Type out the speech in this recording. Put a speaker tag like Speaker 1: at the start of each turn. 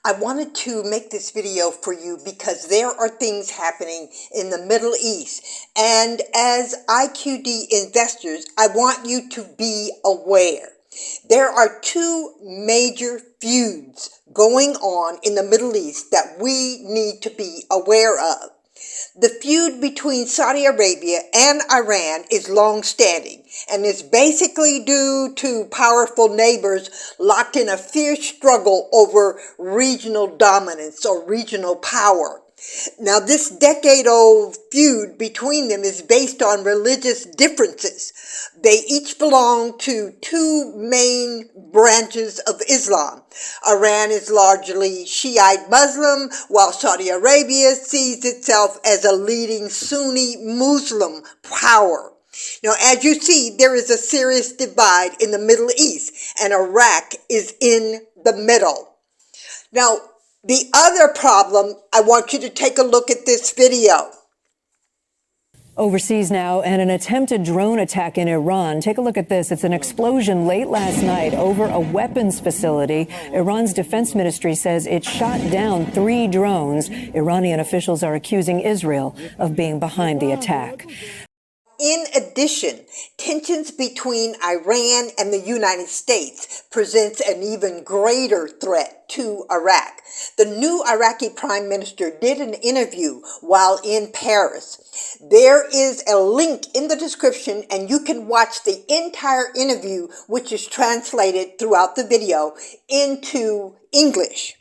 Speaker 1: I wanted to make this video for you because there are things happening in the Middle East. And as IQD investors, I want you to be aware. There are two major feuds going on in the Middle East that we need to be aware of. The feud between Saudi Arabia and Iran is long-standing and is basically due to powerful neighbors locked in a fierce struggle over regional dominance or regional power. Now, this decade-old feud between them is based on religious differences. They each belong to two main branches of Islam. Iran is largely Shiite Muslim, while Saudi Arabia sees itself as a leading Sunni Muslim power. Now, as you see, there is a serious divide in the Middle East, and Iraq is in the middle. Now, the other problem, I want you to take a look at this video.
Speaker 2: Overseas now, and an attempted drone attack in Iran. Take a look at this. It's an explosion late last night over a weapons facility. Iran's defense ministry says it shot down 3 drones. Iranian officials are accusing Israel of being behind the attack.
Speaker 1: In addition, tensions between Iran and the United States presents an even greater threat to Iraq. The new Iraqi Prime Minister did an interview while in Paris. There is a link in the description and you can watch the entire interview, which is translated throughout the video into English.